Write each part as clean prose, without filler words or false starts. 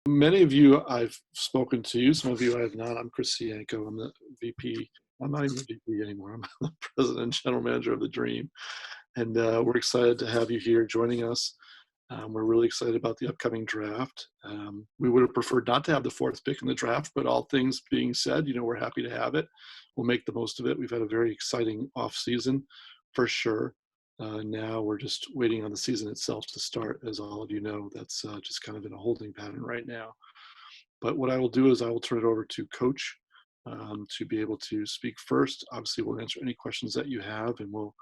Many of you I've spoken to, some of you I have not. I'm Chris Sienko. I'm the VP. I'm not even the VP anymore. I'm the President and General Manager of the Dream. And we're excited to have you here joining us. We're really excited about the upcoming draft. We would have preferred not to have the fourth pick in the draft, but all things being said, we're happy to have it. We'll make the most of it. We've had a very exciting off season for sure. Now we're just waiting on the season itself to start. As all of you know, that's just kind of in a holding pattern right now. But what I will do is I will turn it over to Coach to be able to speak first. Obviously, we'll answer any questions that you have, and we'll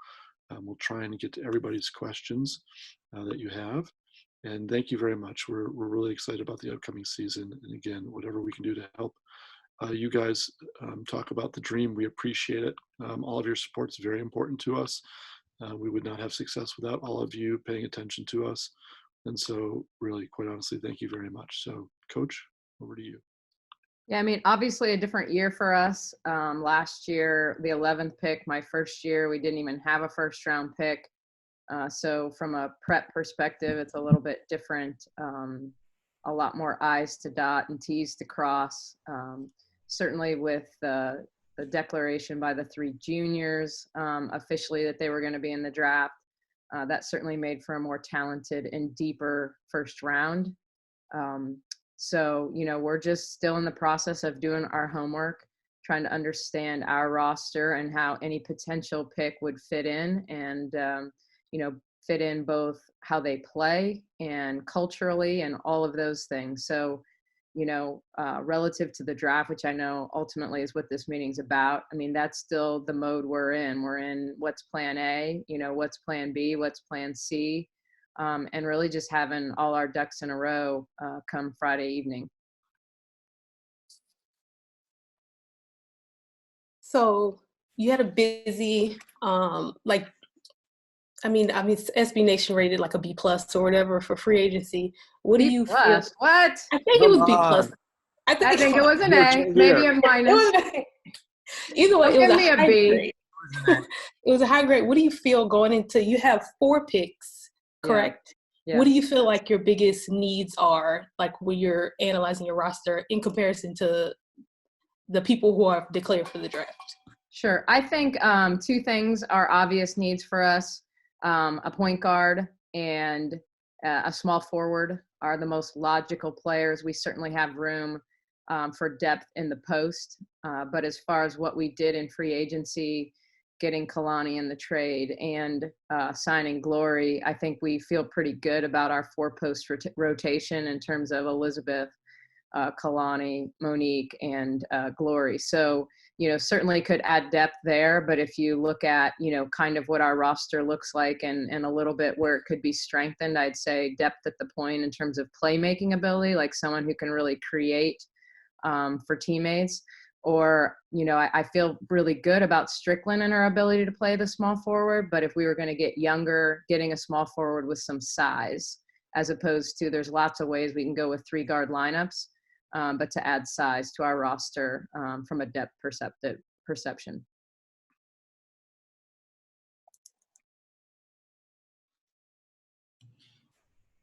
try and get to everybody's questions that you have. And thank you very much. We're really excited about the upcoming season. And again, whatever we can do to help you guys talk about the Dream, we appreciate it. All of your support is very important to us. We would not have success without all of you paying attention to us. And so really, quite honestly, thank you very much. So Coach, over to you. Yeah, I mean, obviously a different year for us. Last year, the 11th pick, my first year, we didn't even have a first round pick. So from a prep perspective, it's a little bit different. A lot more I's to dot and T's to cross. Certainly with the declaration by the three juniors officially that they were going to be in the draft, that certainly made for a more talented and deeper first round. So, we're just still in the process of doing our homework, trying to understand our roster and how any potential pick would fit in and, fit in both how they play and culturally and all of those things. So, relative to the draft, which I know ultimately is what this meeting's about. I mean, that's still the mode we're in. We're in what's plan A, what's plan B, what's plan C. And really just having all our ducks in a row come Friday evening. So you had a busy, SB Nation rated like a B+ or whatever for free agency. What do you feel? What? I think it was B+. I think it was an A, maybe a minus. Either way, it was a B. Grade. It was a high grade. What do you feel going into? You have 4 picks, correct? Yeah. What do you feel like your biggest needs are, like when you're analyzing your roster in comparison to the people who are declared for the draft? Sure. I think 2 things are obvious needs for us. A point guard and a small forward are the most logical players. We certainly have room for depth in the post. But as far as what we did in free agency, getting Collen in the trade and signing Glory, I think we feel pretty good about our 4-post rotation in terms of Elizabeth, Collen, Monique, and Glory. So, certainly could add depth there. But if you look at, kind of what our roster looks like and a little bit where it could be strengthened, I'd say depth at the point in terms of playmaking ability, like someone who can really create for teammates. Or, I feel really good about Strickland and her ability to play the small forward. But if we were going to get younger, getting a small forward with some size, as opposed to there's lots of ways we can go with 3-guard lineups, but to add size to our roster from a depth perception.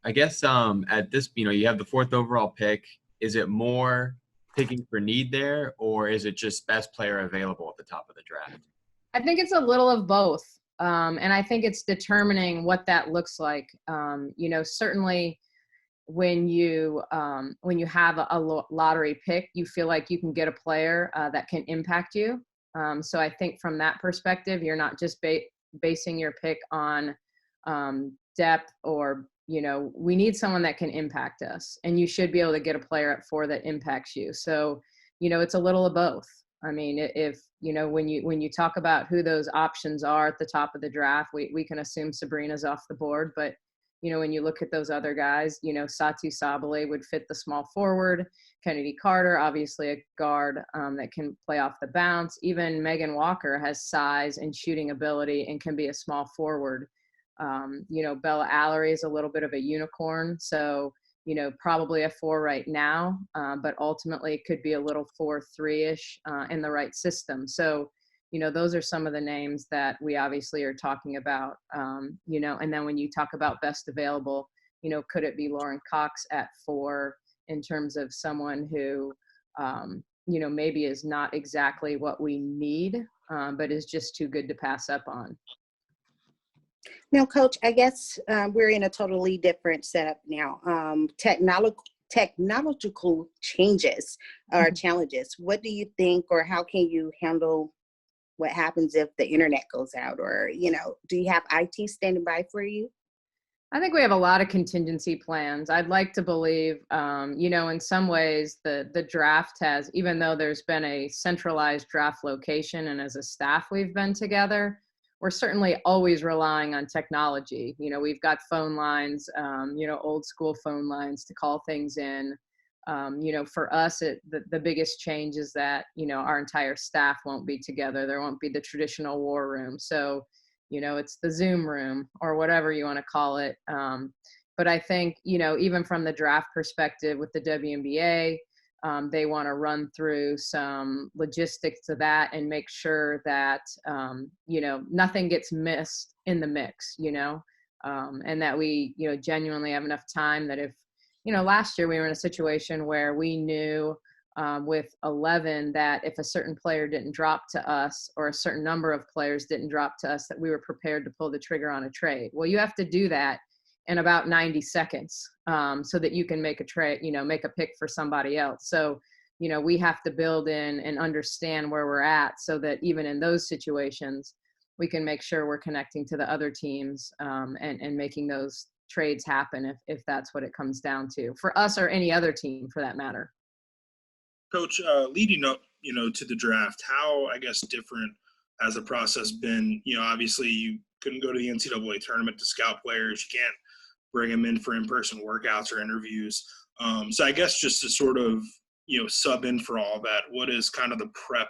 I guess at this, you have the 4th overall pick. Is it more picking for need there, or is it just best player available at the top of the draft? I think it's a little of both. And I think it's determining what that looks like. Certainly when you have a lottery pick, you feel like you can get a player that can impact you. So I think from that perspective, you're not just basing your pick on depth or, we need someone that can impact us, and you should be able to get a player at 4 that impacts you. So, it's a little of both. I mean, if, when you talk about who those options are at the top of the draft, we can assume Sabrina's off the board, but when you look at those other guys, Satu Sabale would fit the small forward. Kennedy Carter, obviously a guard that can play off the bounce. Even Meghan Walker has size and shooting ability and can be a small forward. Bella Allery is a little bit of a unicorn. So, probably a 4 right now, but ultimately it could be a little 4-3-ish in the right system. So, those are some of the names that we obviously are talking about, and then when you talk about best available, could it be Lauren Cox at 4 in terms of someone who, maybe is not exactly what we need, but is just too good to pass up on. Now, Coach, I guess we're in a totally different setup now. Technological changes or challenges. What do you think, or how can you handle what happens if the internet goes out, or, do you have IT standing by for you? I think we have a lot of contingency plans. I'd like to believe, in some ways the draft has, even though there's been a centralized draft location and as a staff we've been together, we're certainly always relying on technology. We've got phone lines, old school phone lines to call things in. For us, the biggest change is that, our entire staff won't be together. There won't be the traditional war room. So, it's the Zoom room or whatever you want to call it. But I think, even from the draft perspective with the WNBA, they want to run through some logistics to that and make sure that, nothing gets missed in the mix, and that we, genuinely have enough time that if, last year we were in a situation where we knew with 11 that if a certain player didn't drop to us or a certain number of players didn't drop to us, that we were prepared to pull the trigger on a trade. Well, you have to do that in about 90 seconds so that you can make a trade, make a pick for somebody else. So, we have to build in and understand where we're at so that even in those situations, we can make sure we're connecting to the other teams and making those trades happen if that's what it comes down to for us or any other team for that matter. Coach, leading up, to the draft, how, I guess, different has the process been? Obviously you couldn't go to the NCAA tournament to scout players. You can't bring them in for in-person workouts or interviews. So I guess just to sort of, sub in for all that, what is kind of the prep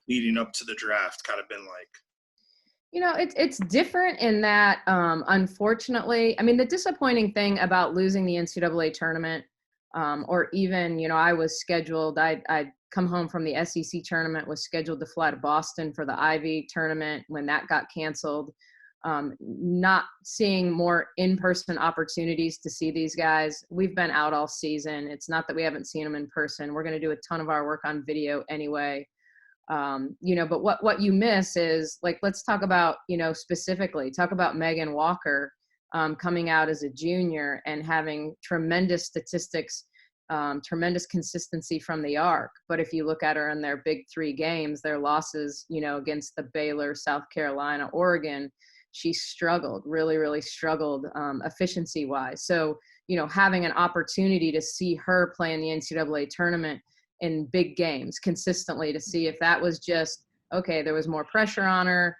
leading up to the draft kind of been like? It's different in that, unfortunately, the disappointing thing about losing the NCAA tournament, or even, I was scheduled, I'd come home from the SEC tournament, was scheduled to fly to Boston for the Ivy tournament when that got canceled. Not seeing more in-person opportunities to see these guys. We've been out all season. It's not that we haven't seen them in person. We're going to do a ton of our work on video anyway. But what you miss is, like, let's talk about, specifically talk about Meghan Walker coming out as a junior and having tremendous statistics, tremendous consistency from the arc. But if you look at her in their big three games, their losses, against the Baylor, South Carolina, Oregon, she struggled, really, really struggled efficiency wise. So, having an opportunity to see her play in the NCAA tournament in big games consistently, to see if that was just, okay, there was more pressure on her.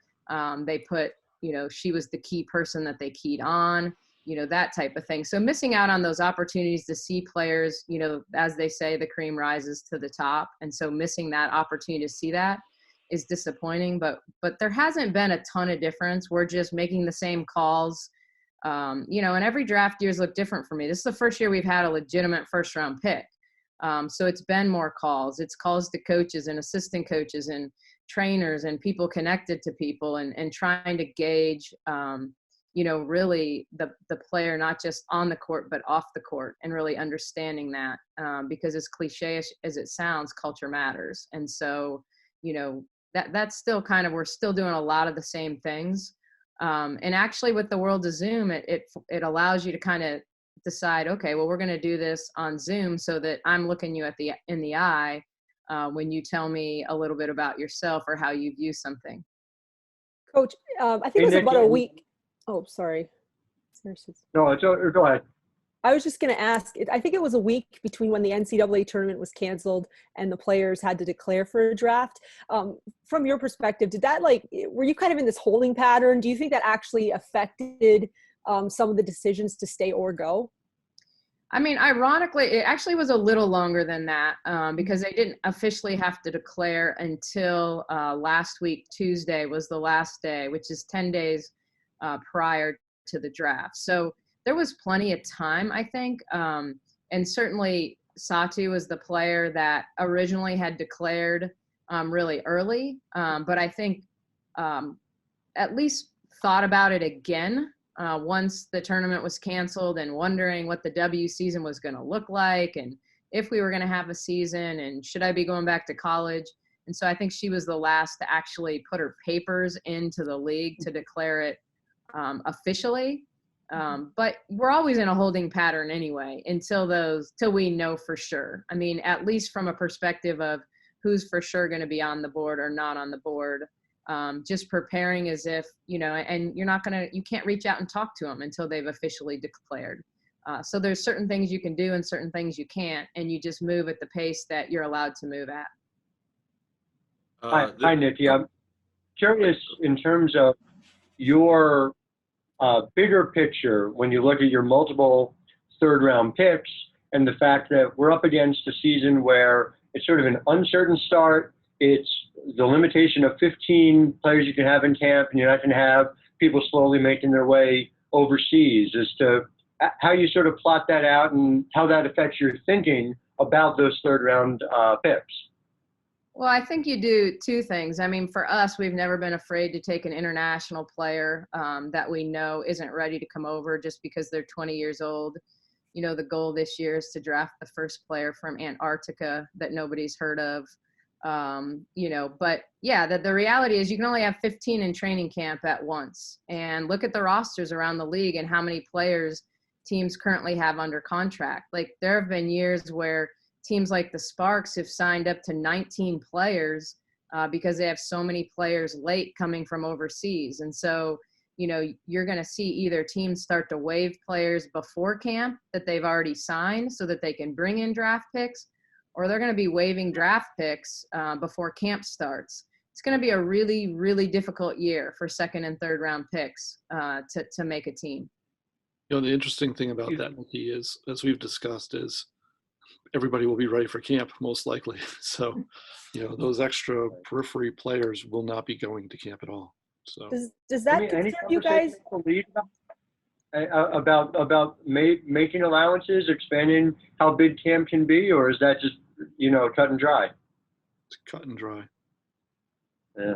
They put, she was the key person that they keyed on, that type of thing. So missing out on those opportunities to see players, as they say, the cream rises to the top. And so missing that opportunity to see that is disappointing, but there hasn't been a ton of difference. We're just making the same calls, and every draft years look different for me. This is the first year we've had a legitimate first round pick. So it's been more calls. It's calls to coaches and assistant coaches and trainers and people connected to people and trying to gauge, really the player, not just on the court, but off the court, and really understanding that, because as cliche as it sounds, culture matters. And so, that's still kind of, we're still doing a lot of the same things. And actually with the world of Zoom, it allows you to kind of decide, okay, well, we're going to do this on Zoom so that I'm looking you in the eye when you tell me a little bit about yourself or how you view something. Coach, I think it was about a week. Oh, sorry. No, go ahead. I was just going to ask, I think it was a week between when the NCAA tournament was canceled and the players had to declare for a draft. From your perspective, were you kind of in this holding pattern? Do you think that actually affected some of the decisions to stay or go? Ironically, it actually was a little longer than that because they didn't officially have to declare until last week. Tuesday was the last day, which is 10 days prior to the draft. So there was plenty of time, I think. And certainly Satu was the player that originally had declared really early. But I think at least thought about it again once the tournament was canceled and wondering what the W season was going to look like and if we were going to have a season and should I be going back to college. And so I think she was the last to actually put her papers into the league to declare it officially. But we're always in a holding pattern anyway till we know for sure. I mean, at least from a perspective of who's for sure going to be on the board or not on the board. Just preparing as if, and you can't reach out and talk to them until they've officially declared. So there's certain things you can do and certain things you can't, and you just move at the pace that you're allowed to move at. Hi, Nicki. I'm curious in terms of your bigger picture when you look at your multiple third-round picks and the fact that we're up against a season where it's sort of an uncertain start. It's the limitation of 15 players you can have in camp, and you're not going to have people slowly making their way overseas. As to how you sort of plot that out and how that affects your thinking about those third-round picks. Well, I think you do two things. I mean, for us, we've never been afraid to take an international player that we know isn't ready to come over just because they're 20 years old. The goal this year is to draft the first player from Antarctica that nobody's heard of. But yeah, the reality is you can only have 15 in training camp at once. And look at the rosters around the league and how many players teams currently have under contract. Like, there have been years where teams like the Sparks have signed up to 19 players because they have so many players late coming from overseas. And so, you're going to see either teams start to waive players before camp that they've already signed so that they can bring in draft picks, or they're going to be waiving draft picks before camp starts. It's going to be a really, really difficult year for second and third round picks to make a team. The interesting thing about that, Nicki, is, as we've discussed, is everybody will be ready for camp, most likely. So, those extra periphery players will not be going to camp at all. So, does that concern you guys? About making allowances, expanding how big camp can be, or is that just cut and dry? It's cut and dry. Yeah.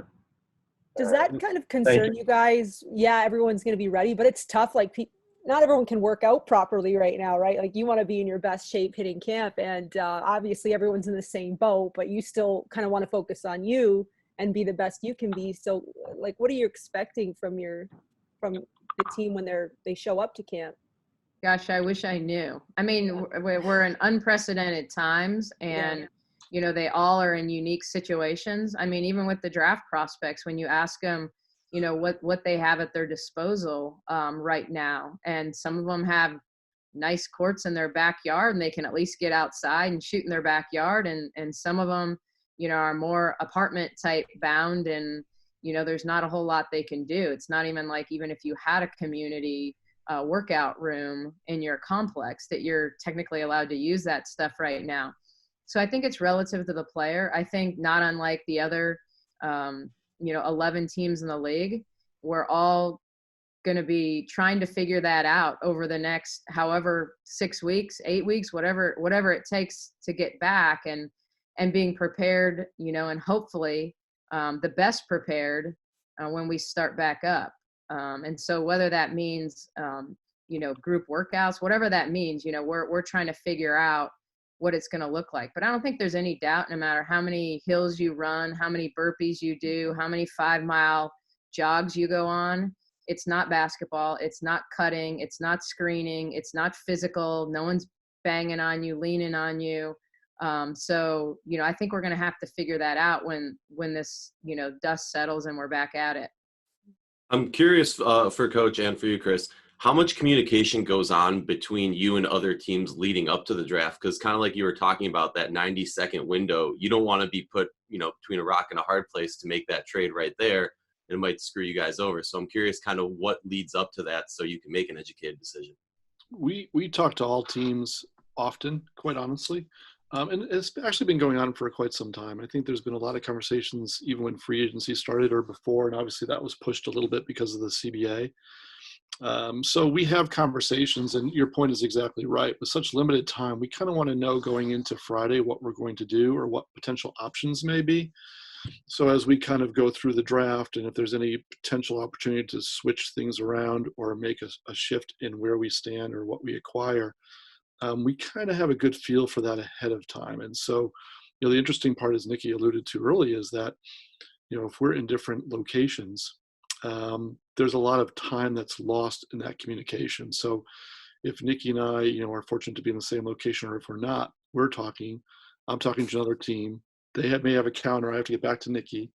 Does that kind of concern you guys? Yeah, everyone's going to be ready, but it's tough. Like, not everyone can work out properly right now, right? Like, you want to be in your best shape hitting camp, and obviously everyone's in the same boat, but you still kind of want to focus on you and be the best you can be. So, like, what are you expecting from the team when they show up to camp? Gosh, I wish I knew. I mean, we're in unprecedented times, and they all are in unique situations. I mean, even with the draft prospects, when you ask them, what they have at their disposal right now. And some of them have nice courts in their backyard and they can at least get outside and shoot in their backyard. And some of them, are more apartment type bound and, there's not a whole lot they can do. It's not even like, even if you had a community workout room in your complex, that you're technically allowed to use that stuff right now. So I think it's relative to the player. I think not unlike the other 11 teams in the league, we're all going to be trying to figure that out over the next, however, 6 weeks, 8 weeks, whatever it takes to get back and being prepared, and hopefully the best prepared when we start back up. And so whether that means, group workouts, whatever that means, we're trying to figure out what it's going to look like. But I don't think there's any doubt, no matter how many hills you run, how many burpees you do, how many 5-mile jogs you go on, it's not basketball, it's not cutting, it's not screening, it's not physical, no one's banging on you, leaning on you. So, I think we're going to have to figure that out when this, dust settles and we're back at it. I'm curious for Coach and for you, Chris, how much communication goes on between you and other teams leading up to the draft? Because kind of like you were talking about that 90-second window, you don't want to be put, between a rock and a hard place to make that trade right there. And it might screw you guys over. So I'm curious kind of what leads up to that so you can make an educated decision. We talk to all teams often, quite honestly. And it's actually been going on for quite some time. I think there's been a lot of conversations even when free agency started or before, and obviously that was pushed a little bit because of the CBA. So we have conversations, and your point is exactly right. With such limited time, we kind of want to know going into Friday what we're going to do or what potential options may be. So as we kind of go through the draft, and if there's any potential opportunity to switch things around or make a shift in where we stand or what we acquire, we kind of have a good feel for that ahead of time. And so, the interesting part, as Nicki alluded to early, is that, if we're in different locations, there's a lot of time that's lost in that communication. So if Nicki and I, are fortunate to be in the same location, or if we're not, I'm talking to another team. They may have a counter. I have to get back to Nicki.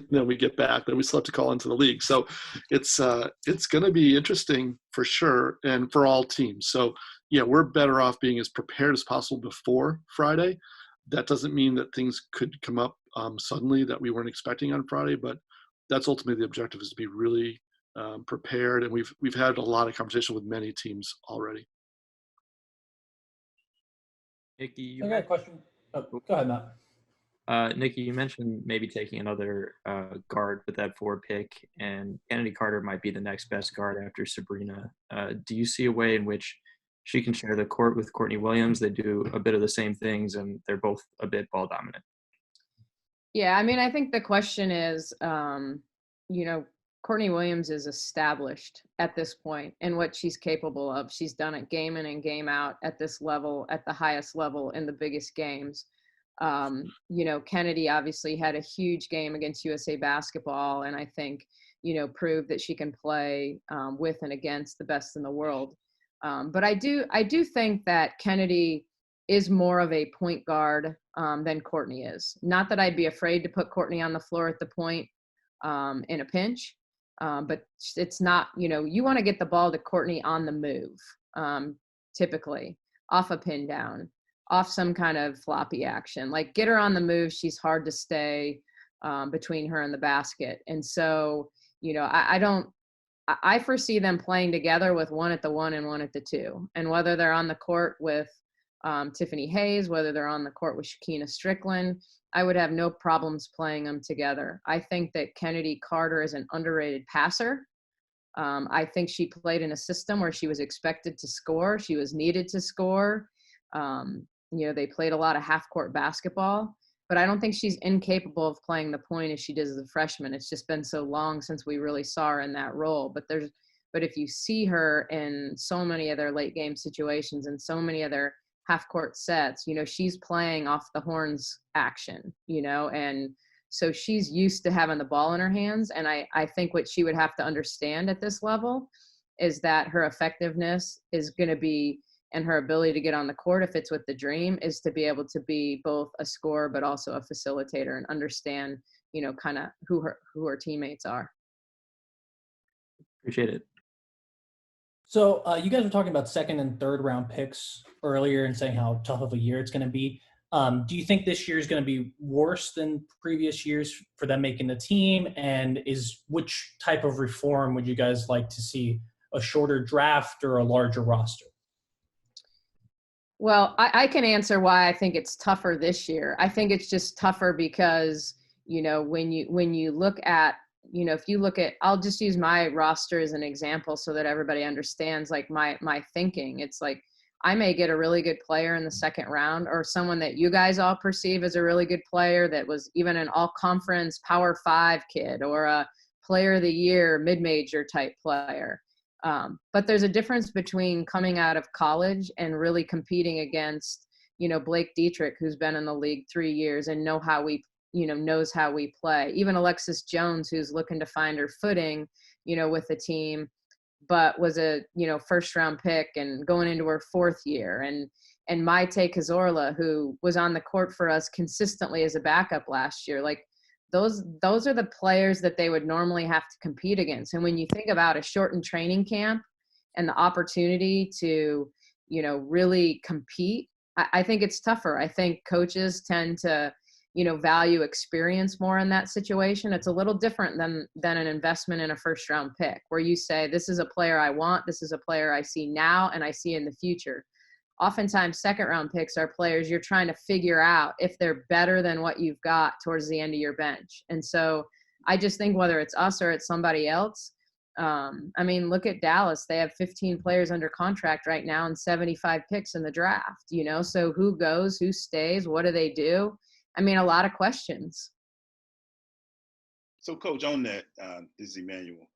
Then we get back. Then we still have to call into the league. So it's going to be interesting for sure, and for all teams. So yeah, we're better off being as prepared as possible before Friday. That doesn't mean that things could come up suddenly that we weren't expecting on Friday, but that's ultimately the objective, is to be really prepared. And we've had a lot of conversation with many teams already. Nicki, I got a question. Oh, go ahead, Matt. Nicki, you mentioned maybe taking another guard with that 4 pick, and Kennedy Carter might be the next best guard after Sabrina. Do you see a way in which she can share the court with Courtney Williams? They do a bit of the same things, and they're both a bit ball dominant. Yeah, I mean, I think the question is, Courtney Williams is established at this point in what she's capable of. She's done it game in and game out at this level, at the highest level in the biggest games. Kennedy obviously had a huge game against USA Basketball, and I think, proved that she can play with and against the best in the world. But I do think that Kennedy is more of a point guard than Courtney is. Not that I'd be afraid to put Courtney on the floor at the point in a pinch, but it's not, you want to get the ball to Courtney on the move, typically off a pin down, off some kind of floppy action. Like, get her on the move. She's hard to stay between her and the basket. And so, I foresee them playing together with one at the 1 and one at the 2. And whether they're on the court with Tiffany Hayes, whether they're on the court with Shakina Strickland, I would have no problems playing them together. I think that Kennedy Carter is an underrated passer. I think she played in a system where she was expected to score. She was needed to score. They played a lot of half-court basketball, but I don't think she's incapable of playing the point as she did as a freshman. It's just been so long since we really saw her in that role. But if you see her in so many other late game situations and so many other half-court sets, she's playing off the horns action, and so she's used to having the ball in her hands. And I think what she would have to understand at this level is that her effectiveness is going to be, and her ability to get on the court, if it's with the Dream, is to be able to be both a scorer but also a facilitator, and understand, kind of who her teammates are. Appreciate it. So you guys were talking about 2nd and 3rd round picks earlier and saying how tough of a year it's going to be. Do you think this year is going to be worse than previous years for them making the team? And which type of reform would you guys like to see? A shorter draft or a larger roster? Well, I can answer why I think it's tougher this year. I think it's just tougher because, when you look at, if you look at, I'll just use my roster as an example so that everybody understands like my thinking. It's like, I may get a really good player in the 2nd round, or someone that you guys all perceive as a really good player that was even an all-conference Power 5 kid, or a player of the year, mid-major type player. But there's a difference between coming out of college and really competing against, Blake Dietrich, who's been in the league 3 years and knows how we play. Even Alexis Jones, who's looking to find her footing, with the team, but was a, 1st round pick and going into her 4th year. And Maite Cazorla, who was on the court for us consistently as a backup last year. Like, those are the players that they would normally have to compete against. And when you think about a shortened training camp and the opportunity to, really compete, I think it's tougher. I think coaches tend to, value experience more in that situation. It's a little different than an investment in a 1st round pick, where you say, this is a player I want, this is a player I see now and I see in the future. Oftentimes 2nd round picks are players you're trying to figure out if they're better than what you've got towards the end of your bench. And so I just think whether it's us or it's somebody else, look at Dallas. They have 15 players under contract right now and 75 picks in the draft, so who goes, who stays, what do they do? A lot of questions. So, Coach, on that, this is Emmanuel.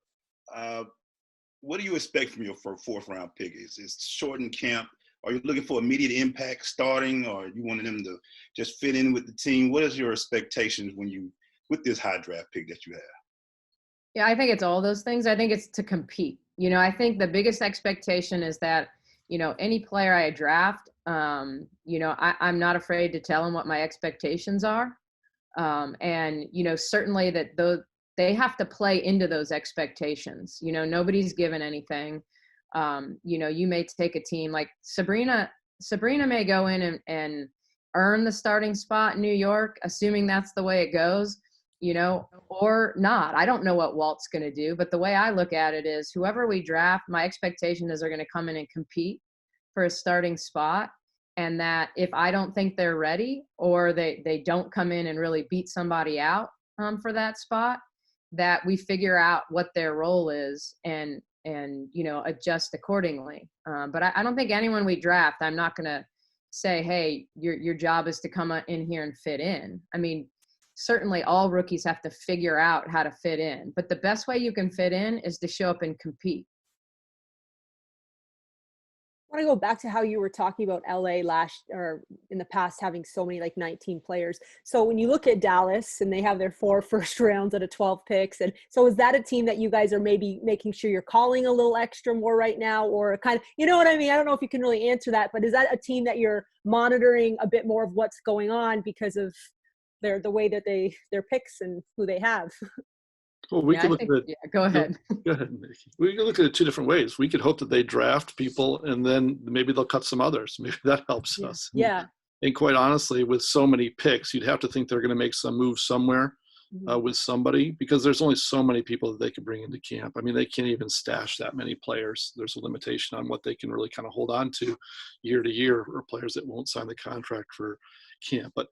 What do you expect from your 4th round pick? Is shortened camp? Are you looking for immediate impact starting, or you wanting them to just fit in with the team? What is your expectations with this high draft pick that you have? Yeah, I think it's all those things. I think it's to compete. I think the biggest expectation is that, any player I draft, I'm not afraid to tell them what my expectations are. And, certainly that they have to play into those expectations. Nobody's given anything. You may take a team like Sabrina may go in and earn the starting spot in New York, assuming that's the way it goes, or not. I don't know what Walt's going to do, but the way I look at it is whoever we draft, my expectation is they're going to come in and compete for a starting spot. And that if I don't think they're ready, or they don't come in and really beat somebody out for that spot, that we figure out what their role is and adjust accordingly. But I don't think anyone we draft, I'm not going to say, hey, your job is to come in here and fit in. I mean, certainly all rookies have to figure out how to fit in, but the best way you can fit in is to show up and compete. I want to go back to how you were talking about LA in the past having so many, like 19 players. So when you look at Dallas and they have their 4 first rounds out of 12 picks, and so is that a team that you guys are maybe making sure you're calling a little extra more right now, or kind of, you know what I mean? I don't know if you can really answer that, but is that a team that you're monitoring a bit more of what's going on because of the way that their picks and who they have? Well, we could look at it. Yeah, go ahead. Go ahead, Nicki. We can look at it 2 different ways. We could hope that they draft people and then maybe they'll cut some others. Maybe that helps us. Yeah. And quite honestly, with so many picks, you'd have to think they're going to make some move somewhere with somebody, because there's only so many people that they could bring into camp. I mean, they can't even stash that many players. There's a limitation on what they can really kind of hold on to year to year, or players that won't sign the contract for camp. But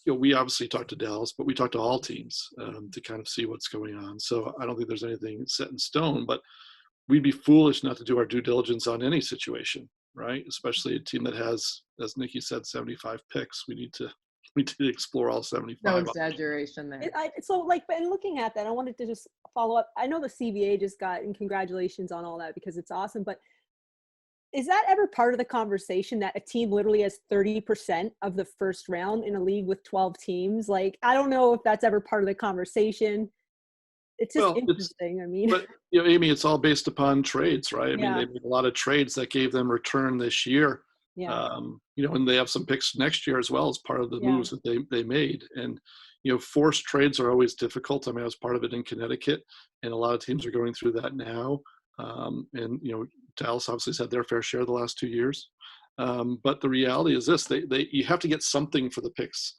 we obviously talked to Dallas, but we talked to all teams to kind of see what's going on. So I don't think there's anything set in stone, but we'd be foolish not to do our due diligence on any situation, right? Especially a team that has, as Nicki said, 75 picks. We need to explore all 75. No exaggeration there. And looking at that, I wanted to just follow up. I know the CBA just got, and congratulations on all that because it's awesome, but is that ever part of the conversation that a team literally has 30% of the first round in a league with 12 teams? Like, I don't know if that's ever part of the conversation. It's just interesting. But Amy, it's all based upon trades, right? I mean, they made a lot of trades that gave them return this year. Yeah. And they have some picks next year as well as part of the moves that they made. And, forced trades are always difficult. I mean, I was part of it in Connecticut, and a lot of teams are going through that now. Dallas obviously has had their fair share the last 2 years. But the reality is this, you have to get something for the picks.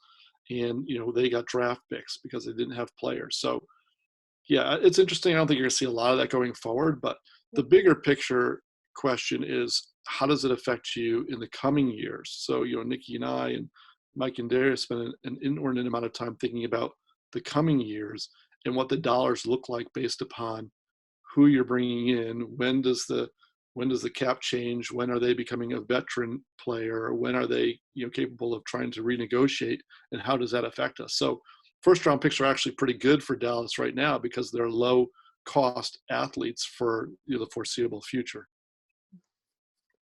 And, they got draft picks because they didn't have players. So, yeah, it's interesting. I don't think you're going to see a lot of that going forward. But the bigger picture question is, how does it affect you in the coming years? So, Nicki and I and Mike and Darius spent an inordinate amount of time thinking about the coming years and what the dollars look like based upon who you're bringing in. When does the cap change? When are they becoming a veteran player? When are they capable of trying to renegotiate? And how does that affect us? So first round picks are actually pretty good for Dallas right now because they're low cost athletes for the foreseeable future.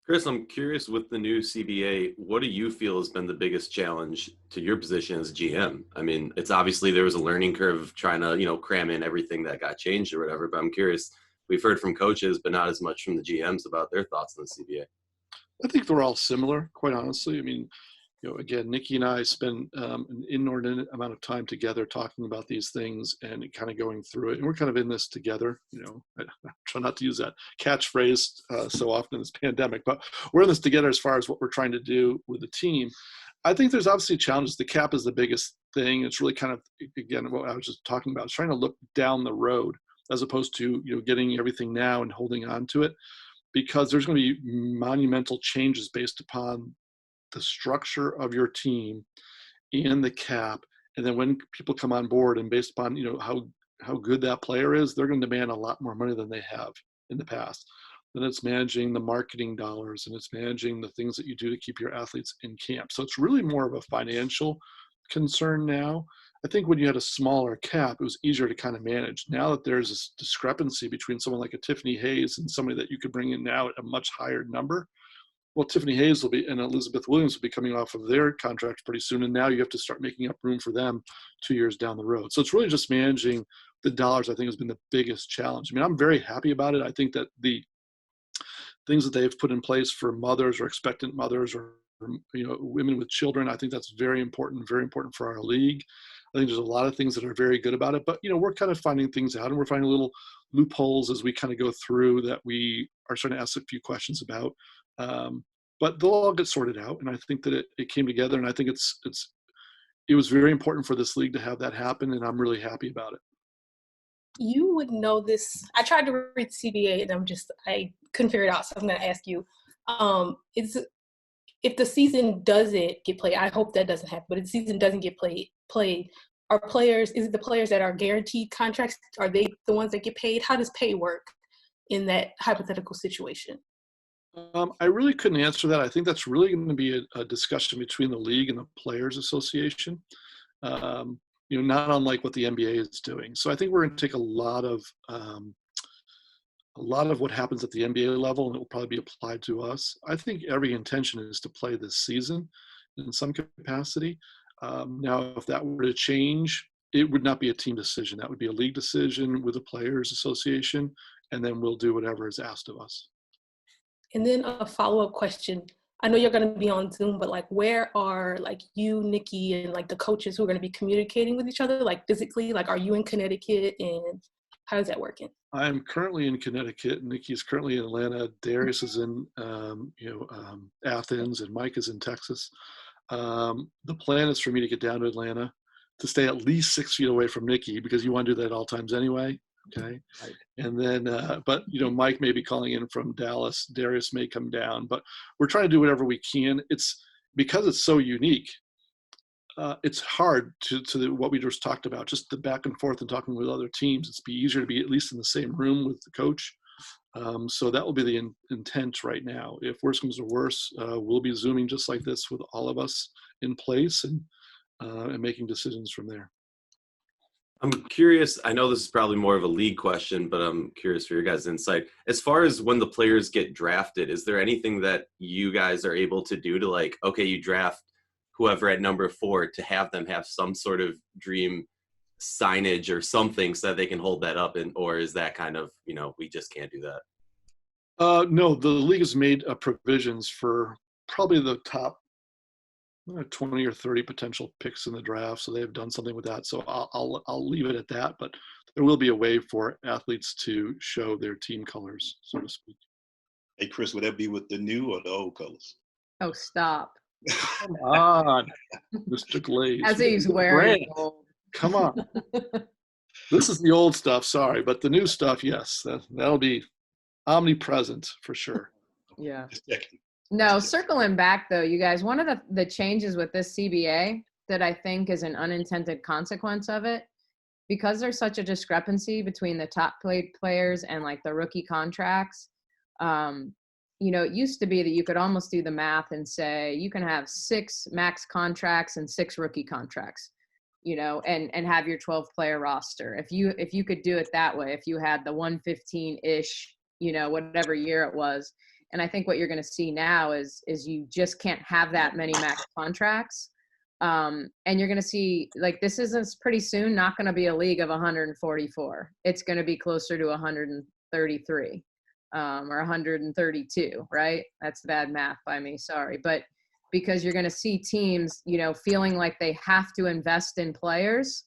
Chris, I'm curious, with the new CBA, what do you feel has been the biggest challenge to your position as GM? I mean, it's obviously there was a learning curve trying to, cram in everything that got changed or whatever, but I'm curious, we've heard from coaches, but not as much from the GMs about their thoughts on the CBA. I think they're all similar, quite honestly. I mean, again, Nicki and I spend an inordinate amount of time together talking about these things and kind of going through it. And we're kind of in this together. I try not to use that catchphrase so often in this pandemic, but we're in this together as far as what we're trying to do with the team. I think there's obviously challenges. The cap is the biggest thing. It's really kind of, again, what I was just talking about, trying to look down the road as opposed to, getting everything now and holding on to it, because there's going to be monumental changes based upon the structure of your team and the cap. And then when people come on board and based upon, how good that player is, they're going to demand a lot more money than they have in the past. Then it's managing the marketing dollars and it's managing the things that you do to keep your athletes in camp. So it's really more of a financial concern now. I think when you had a smaller cap, it was easier to kind of manage. Now that there's this discrepancy between someone like a Tiffany Hayes and somebody that you could bring in now at a much higher number, well, Tiffany Hayes will be and Elizabeth Williams will be coming off of their contracts pretty soon, and now you have to start making up room for them 2 years down the road. So it's really just managing the dollars. I think has been the biggest challenge. I mean, I'm very happy about it. I think that the things that they've put in place for mothers or expectant mothers or women with children, I think that's very important for our league. I think there's a lot of things that are very good about it, but we're kind of finding things out, and we're finding little loopholes as we kind of go through that we are starting to ask a few questions about. But they'll all get sorted out, and I think that it came together, and I think it was very important for this league to have that happen, and I'm really happy about it. You would know this. I tried to read CBA, and I couldn't figure it out, so I'm going to ask you. If the season doesn't get played, I hope that doesn't happen, but if the season doesn't get played, is it the players that are guaranteed contracts? Are they the ones that get paid? How does pay work in that hypothetical situation? I really couldn't answer that. I think that's really going to be a discussion between the league and the Players Association, not unlike what the NBA is doing. So I think we're going to take a lot of what happens at the NBA level, and it will probably be applied to us. I think every intention is to play this season in some capacity. Now, if that were to change, it would not be a team decision. That would be a league decision with the Players Association, and then we'll do whatever is asked of us. And then a follow-up question. I know you're going to be on Zoom, but where are you, Nicki, and the coaches who are going to be communicating with each other, physically? are you in Connecticut, and how is that working? I'm currently in Connecticut. Nicki is currently in Atlanta. Darius is in Athens, and Mike is in Texas. The plan is for me to get down to Atlanta, to stay at least 6 feet away from Nicki, because you want to do that at all times anyway. Okay. Right. And then, but Mike may be calling in from Dallas. Darius may come down, but we're trying to do whatever we can. Because it's so unique. It's hard to what we just talked about, just the back and forth and talking with other teams. It's easier to be at least in the same room with the coach. So that will be the intent right now. If worse comes to worse, we'll be Zooming just like this with all of us in place and making decisions from there. I'm curious, I know this is probably more of a league question, but I'm curious for your guys' insight. As far as when the players get drafted, is there anything that you guys are able to do to okay, you draft whoever at number 4, to have them have some sort of dream signage or something so that they can hold that up, or is that kind of, we just can't do that? No, the league has made provisions for probably the top 20 or 30 potential picks in the draft. So they've done something with that. So I'll leave it at that, but there will be a way for athletes to show their team colors, so to speak. Hey, Chris, would that be with the new or the old colors? Oh, stop. Come on, Mr. Glaze. As he's wearing gold. Come on. This is the old stuff, sorry, but the new stuff, yes, that'll be omnipresent for sure. Yeah. No, circling back though, you guys, one of the changes with this CBA that I think is an unintended consequence of it, because there's such a discrepancy between the top paid players and the rookie contracts. It used to be that you could almost do the math and say you can have 6 max contracts and 6 rookie contracts, and have your 12-player roster. If you could do it that way, if you had the 115-ish, whatever year it was. And I think what you're going to see now is you just can't have that many max contracts. And you're going to see, this is pretty soon not going to be a league of 144. It's going to be closer to 133 or 132, right? That's bad math by me, sorry. But because you're going to see teams, feeling like they have to invest in players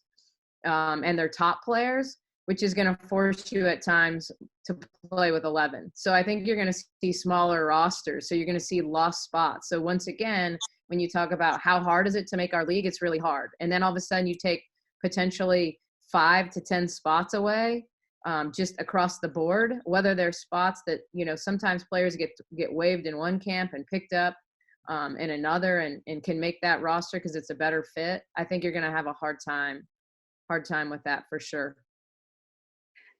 and their top players, which is going to force you at times to play with 11. So I think you're going to see smaller rosters. So you're going to see lost spots. So once again, when you talk about how hard is it to make our league, it's really hard. And then all of a sudden you take potentially 5 to 10 spots away just across the board, whether they're spots that, sometimes players get waived in one camp and picked up in another and can make that roster because it's a better fit. I think you're going to have a hard time with that for sure.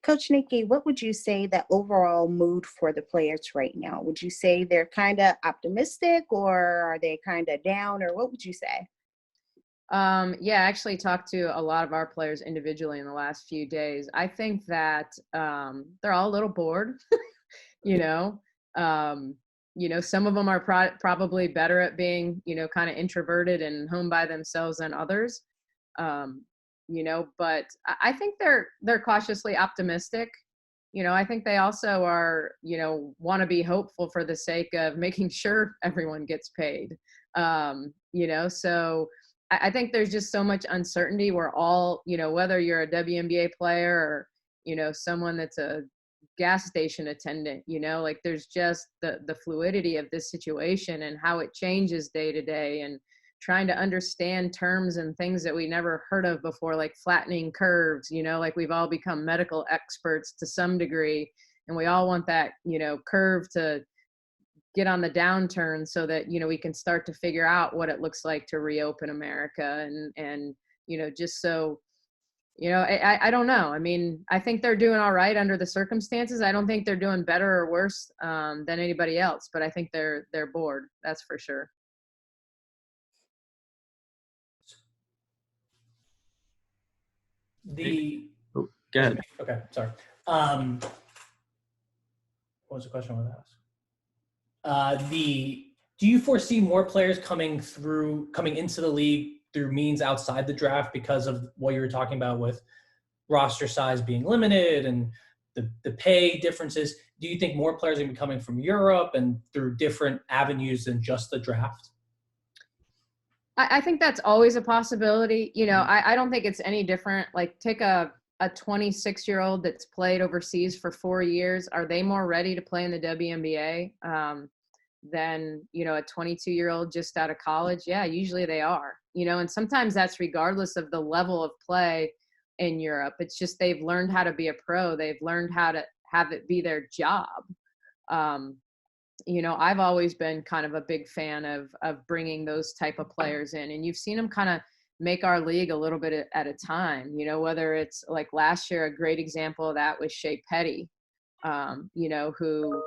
Coach Nicki, what would you say the overall mood for the players right now? Would you say they're kind of optimistic, or are they kind of down, or what would you say? I actually talked to a lot of our players individually in the last few days. I think that they're all a little bored, some of them are probably better at being, kind of introverted and home by themselves than others. But I think they're cautiously optimistic. I think they also are, want to be hopeful for the sake of making sure everyone gets paid. So I think there's just so much uncertainty. We're all, whether you're a WNBA player or, someone that's a gas station attendant, like there's just the fluidity of this situation and how it changes day to day, and trying to understand terms and things that we never heard of before, like flattening curves, like we've all become medical experts to some degree, and we all want that, curve to get on the downturn so that, we can start to figure out what it looks like to reopen America. And just so, I don't know. I mean, I think they're doing all right under the circumstances. I don't think they're doing better or worse than anybody else, but I think they're bored. That's for sure. Go ahead. Okay, sorry. What was the question I wanted to ask? Do you foresee more players coming into the league through means outside the draft because of what you were talking about with roster size being limited and the pay differences? Do you think more players are going to be coming from Europe and through different avenues than just the draft? I think that's always a possibility. I don't think it's any different. Like, take a 26-year-old that's played overseas for 4 years. Are they more ready to play in the WNBA than, a 22-year-old just out of college? Yeah, usually they are. And sometimes that's regardless of the level of play in Europe. It's just they've learned how to be a pro. They've learned how to have it be their job. I've always been kind of a big fan of bringing those type of players in, and you've seen them kind of make our league a little bit at a time, whether it's like last year, a great example of that was Shea Petty, who,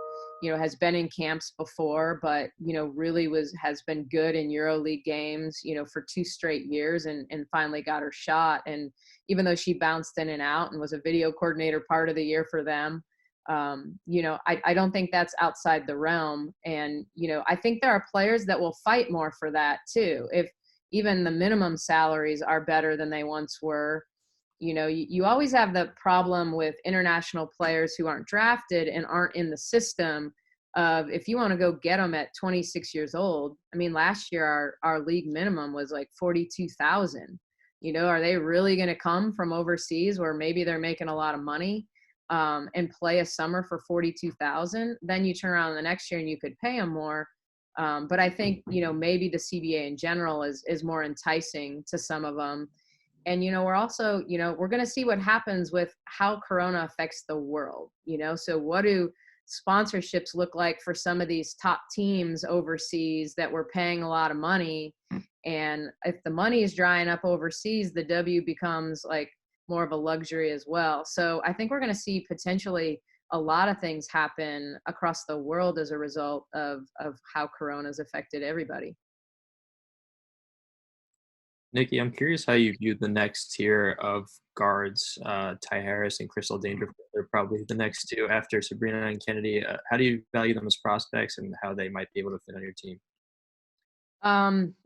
has been in camps before, but, really has been good in EuroLeague games, for 2 straight years and finally got her shot. And even though she bounced in and out and was a video coordinator part of the year for them, I don't think that's outside the realm. And, I think there are players that will fight more for that too. If even the minimum salaries are better than they once were, you always have the problem with international players who aren't drafted and aren't in the system of, if you want to go get them at 26 years old. I mean, last year, our league minimum was like 42,000. Are they really going to come from overseas where maybe they're making a lot of money? And play a summer for 42,000, then you turn around the next year and you could pay them more. But I think, maybe the CBA in general is more enticing to some of them. And, we're also, we're going to see what happens with how Corona affects the world, so what do sponsorships look like for some of these top teams overseas that were paying a lot of money? And if the money is drying up overseas, the W becomes like more of a luxury as well. So I think we're going to see potentially a lot of things happen across the world as a result of how Corona's affected everybody. Nicki, I'm curious how you view the next tier of guards, Ty Harris and Crystal Dangerfield. They're probably the next two after Sabrina and Kennedy. How do you value them as prospects and how they might be able to fit on your team?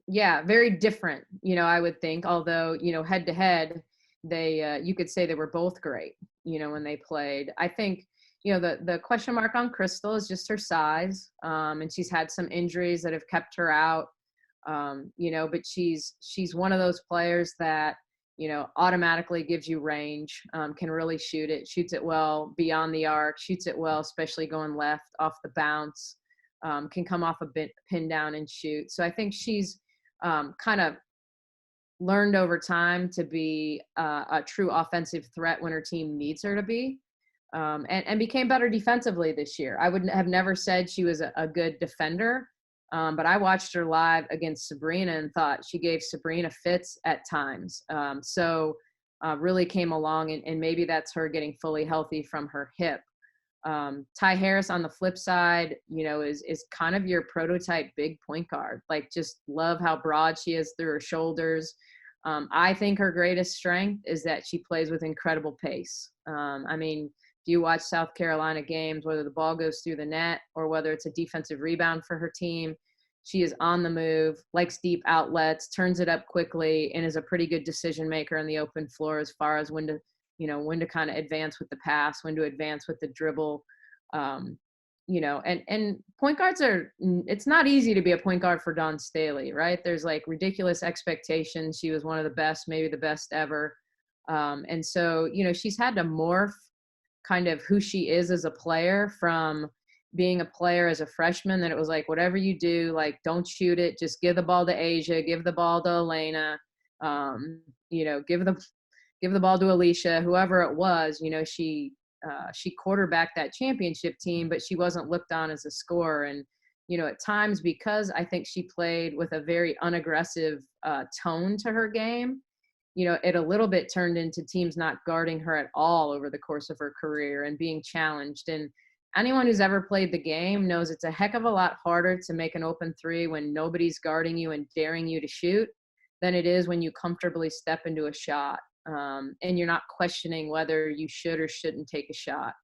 Yeah, very different, I would think, although, head to head, they you could say they were both great, when they played. I think, the question mark on Crystal is just her size. And she's had some injuries that have kept her out. But she's one of those players that, automatically gives you range, can really shoots it well beyond the arc, shoots it well, especially going left off the bounce, can come off a bit, pin down and shoot. So I think she's kind of learned over time to be a true offensive threat when her team needs her to be, and became better defensively this year. I would have never said she was a good defender, but I watched her live against Sabrina and thought she gave Sabrina fits at times. So really came along, and maybe that's her getting fully healthy from her hip. Ty Harris on the flip side, is kind of your prototype big point guard. Like, just love how broad she is through her shoulders. I think her greatest strength is that she plays with incredible pace. I mean, If you watch South Carolina games, whether the ball goes through the net or whether it's a defensive rebound for her team, she is on the move, likes deep outlets, turns it up quickly, and is a pretty good decision maker on the open floor as far as when to kind of advance with the pass, when to advance with the dribble. And point guards it's not easy to be a point guard for Dawn Staley, right? There's like ridiculous expectations. She was one of the best, maybe the best ever. And so, she's had to morph kind of who she is as a player from being a player as a freshman, that it was like, whatever you do, like, don't shoot it, just give the ball to Asia, give the ball to Elena, give the ball to Alicia, whoever it was. She quarterbacked that championship team, but she wasn't looked on as a scorer. And, at times, because I think she played with a very unaggressive tone to her game, it a little bit turned into teams not guarding her at all over the course of her career and being challenged. And anyone who's ever played the game knows it's a heck of a lot harder to make an open three when nobody's guarding you and daring you to shoot than it is when you comfortably step into a shot. And you're not questioning whether you should or shouldn't take a shot.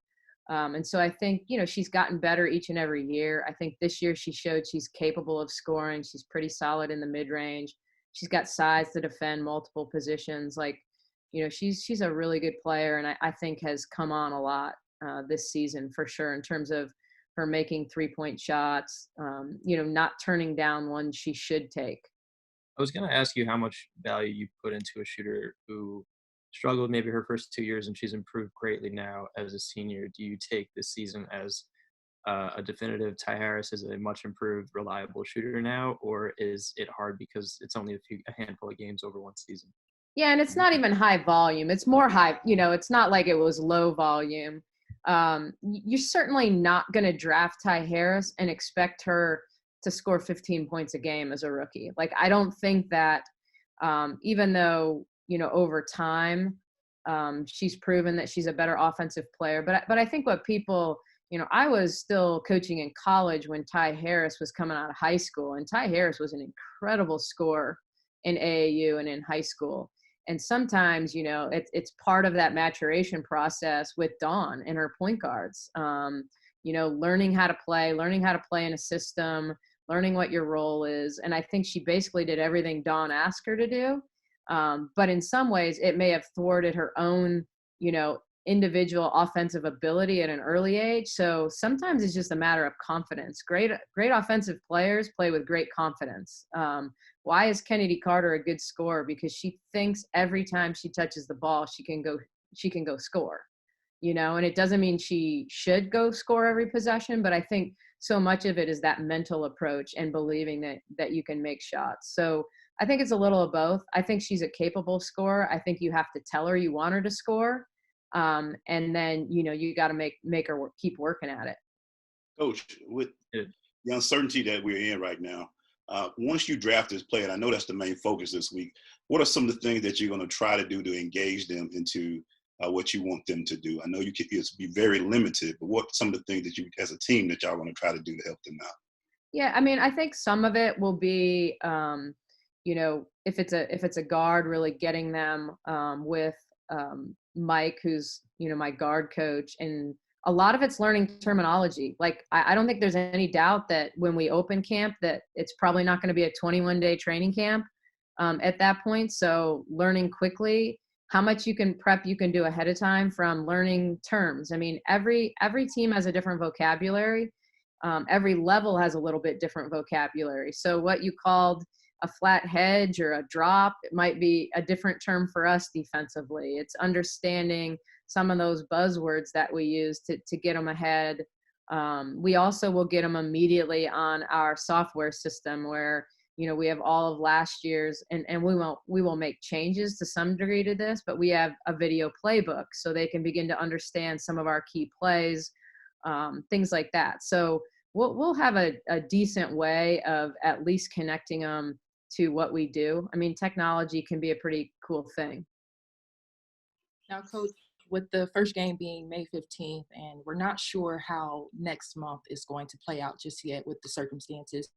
And so I think, she's gotten better each and every year. I think this year she showed she's capable of scoring. She's pretty solid in the mid-range. She's got size to defend multiple positions. Like, she's a really good player, and I think has come on a lot this season for sure in terms of her making three-point shots, not turning down ones she should take. I was going to ask you how much value you put into a shooter who struggled maybe her first 2 years and she's improved greatly now as a senior. Do you take this season as a definitive Ty Harris is a much improved, reliable shooter now, or is it hard because it's only a handful of games over one season? Yeah, and it's not even high volume. It's more high, it's not like it was low volume. You're certainly not going to draft Ty Harris and expect her to score 15 points a game as a rookie. Like, I don't think that even though, over time, she's proven that she's a better offensive player. But I think what people, I was still coaching in college when Ty Harris was coming out of high school, and Ty Harris was an incredible scorer in AAU and in high school. And sometimes, it's part of that maturation process with Dawn and her point guards, learning how to play in a system, learning what your role is. And I think she basically did everything Dawn asked her to do. But in some ways it may have thwarted her own, individual offensive ability at an early age. So sometimes it's just a matter of confidence. Great offensive players play with great confidence. Why is Kennedy Carter a good scorer? Because she thinks every time she touches the ball, she can go score, and it doesn't mean she should go score every possession, but I think so much of it is that mental approach and believing that you can make shots. So I think it's a little of both. I think she's a capable scorer. I think you have to tell her you want her to score. And then, you got to make her keep working at it. Coach, with the uncertainty that we're in right now, once you draft this player, and I know that's the main focus this week, what are some of the things that you're going to try to do to engage them into what you want them to do? I know you can be very limited, but what some of the things that you, as a team, that y'all want to try to do to help them out? Yeah, I mean, I think some of it will be, if it's a guard, really getting them with Mike, who's, my guard coach. And a lot of it's learning terminology. Like, I don't think there's any doubt that when we open camp that it's probably not going to be a 21-day training camp at that point. So learning quickly how much you can do ahead of time from learning terms. I mean, every team has a different vocabulary. Every level has a little bit different vocabulary. So what you called a flat hedge or a drop, it might be a different term for us defensively. It's understanding some of those buzzwords that we use to get them ahead. We also will get them immediately on our software system where, we have all of last year's, and we will make changes to some degree to this, but we have a video playbook so they can begin to understand some of our key plays, things like that. So we'll have a decent way of at least connecting them to what we do. I mean, technology can be a pretty cool thing. Now, Coach, with the first game being May 15th, and we're not sure how next month is going to play out just yet with the circumstances,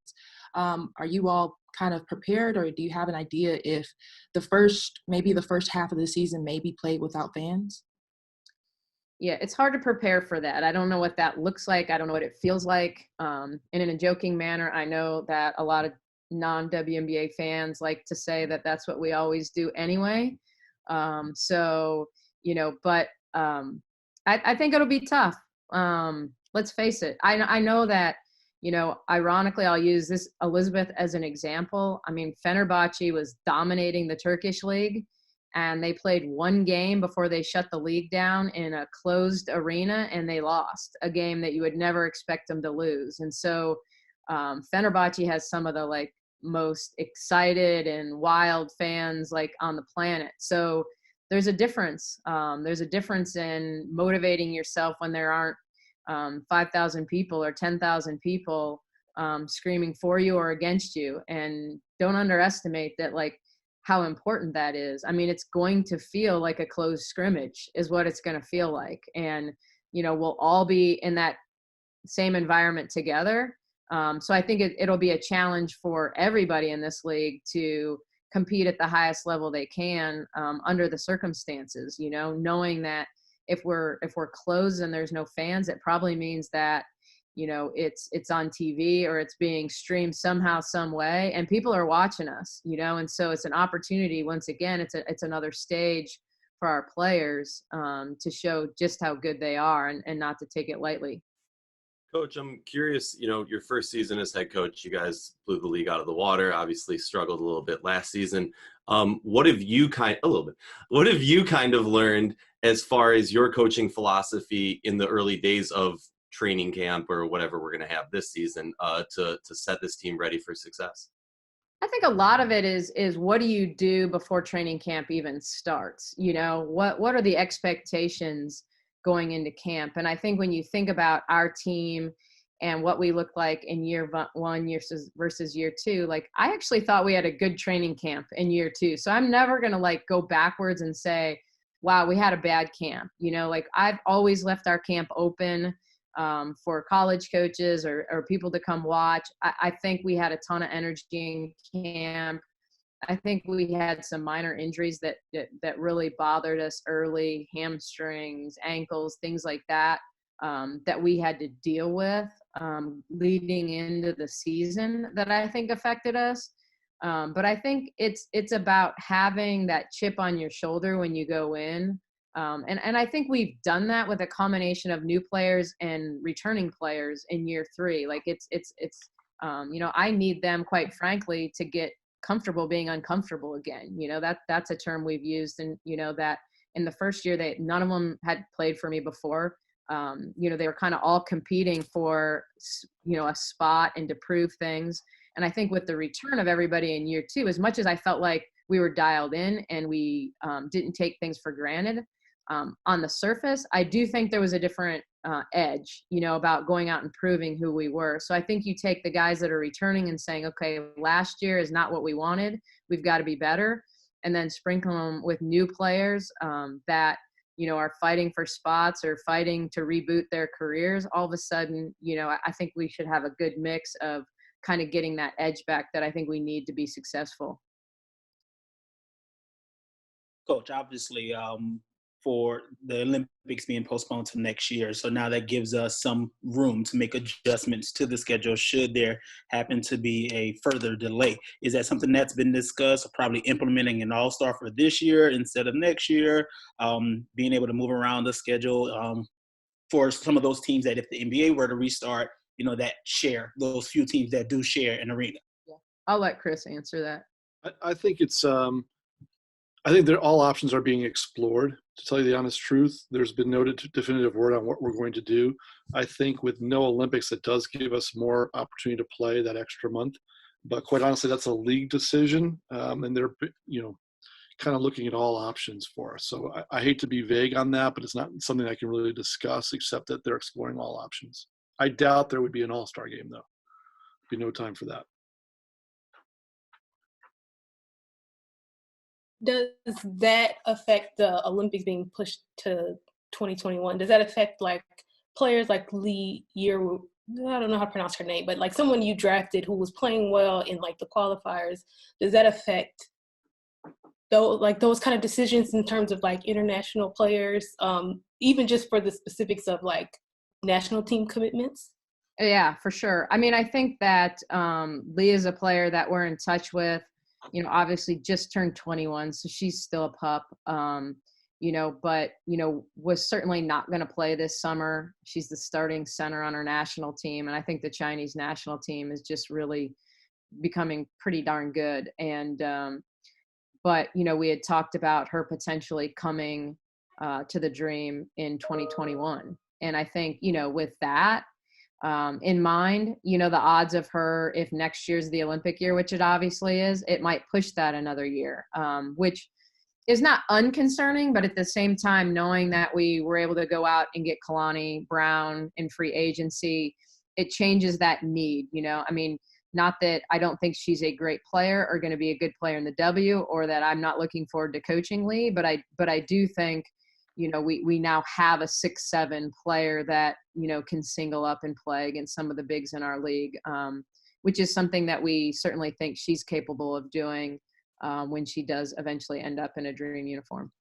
are you all kind of prepared, or do you have an idea if the first half of the season may be played without fans? Yeah, it's hard to prepare for that. I don't know what that looks like. I don't know what it feels like. And in a joking manner, I know that a lot of non-WNBA fans like to say that that's what we always do anyway. So, but I think it'll be tough. Let's face it. I know that, ironically, I'll use this Elizabeth as an example. I mean, Fenerbahce was dominating the Turkish league, and they played one game before they shut the league down in a closed arena, and they lost a game that you would never expect them to lose. And so Fenerbahce has some of the most excited and wild fans on the planet. So there's a difference. There's a difference in motivating yourself when there aren't 5,000 people or 10,000 people screaming for you or against you. And don't underestimate that, how important that is. I mean, it's going to feel like a closed scrimmage is what it's going to feel like. And, we'll all be in that same environment together. So I think it'll be a challenge for everybody in this league to compete at the highest level they can under the circumstances, knowing that if we're closed and there's no fans, it probably means that, it's on TV or it's being streamed somehow, some way, and people are watching us, and so it's an opportunity. Once again, it's another stage for our players to show just how good they are and not to take it lightly. Coach, I'm curious, your first season as head coach, you guys blew the league out of the water, obviously struggled a little bit last season. What have you kind of learned as far as your coaching philosophy in the early days of training camp or whatever we're going to have this season to set this team ready for success? I think a lot of it is what do you do before training camp even starts? What are the expectations going into camp? And I think when you think about our team and what we look like in year one versus year two, I actually thought we had a good training camp in year two. So I'm never going to go backwards and say, wow, we had a bad camp. I've always left our camp open for college coaches or people to come watch. I think we had a ton of energy in camp. I think we had some minor injuries that really bothered us early, hamstrings, ankles, things like that, that we had to deal with leading into the season that I think affected us. But I think it's about having that chip on your shoulder when you go in. And I think we've done that with a combination of new players and returning players in year three. I need them, quite frankly, to get comfortable being uncomfortable again. That's a term we've used. And, that in the first year none of them had played for me before. They were kind of all competing for, a spot and to prove things. And I think with the return of everybody in year two, as much as I felt like we were dialed in and we didn't take things for granted, on the surface, I do think there was a different edge, about going out and proving who we were. So I think you take the guys that are returning and saying, okay, last year is not what we wanted. We've got to be better. And then sprinkle them with new players that, are fighting for spots or fighting to reboot their careers. All of a sudden, I think we should have a good mix of kind of getting that edge back that I think we need to be successful. Coach, obviously, for the Olympics being postponed to next year. So now that gives us some room to make adjustments to the schedule should there happen to be a further delay. Is that something that's been discussed, probably implementing an all-star for this year instead of next year, being able to move around the schedule for some of those teams that if the NBA were to restart, that share, those few teams that do share an arena? Yeah. I'll let Chris answer that. I think it's I think that all options are being explored. To tell you the honest truth, there's been no definitive word on what we're going to do. I think with no Olympics, it does give us more opportunity to play that extra month. But quite honestly, that's a league decision, and they're kind of looking at all options for us. So I hate to be vague on that, but it's not something I can really discuss except that they're exploring all options. I doubt there would be an all-star game, though. Be no time for that. Does that affect the Olympics being pushed to 2021? Does that affect players like Lee Year? I don't know how to pronounce her name, but someone you drafted who was playing well in the qualifiers. Does that affect those kind of decisions in terms of like international players, even just for the specifics of like national team commitments? Yeah, for sure. I mean, I think that Lee is a player that we're in touch with, you know, obviously just turned 21, so she's still a pup, you know, but, you know, was certainly not going to play this summer. She's the starting center on our national team. And I think the Chinese national team is just really becoming pretty darn good. And, but, you know, we had talked about her potentially coming to the Dream in 2021. And I think, you know, with that in mind, you know, the odds of her, if next year's the Olympic year, which it obviously is, it might push that another year, which is not unconcerning, but at the same time, knowing that we were able to go out and get Kalani Brown in free agency, it changes that need, you know. I mean, not that I don't think she's a great player or going to be a good player in the W, or that I'm not looking forward to coaching Lee, but I do think, you know, we now have a 6'7" player that, you know, can single up and play against some of the bigs in our league, which is something that we certainly think she's capable of doing when she does eventually end up in a Dream uniform.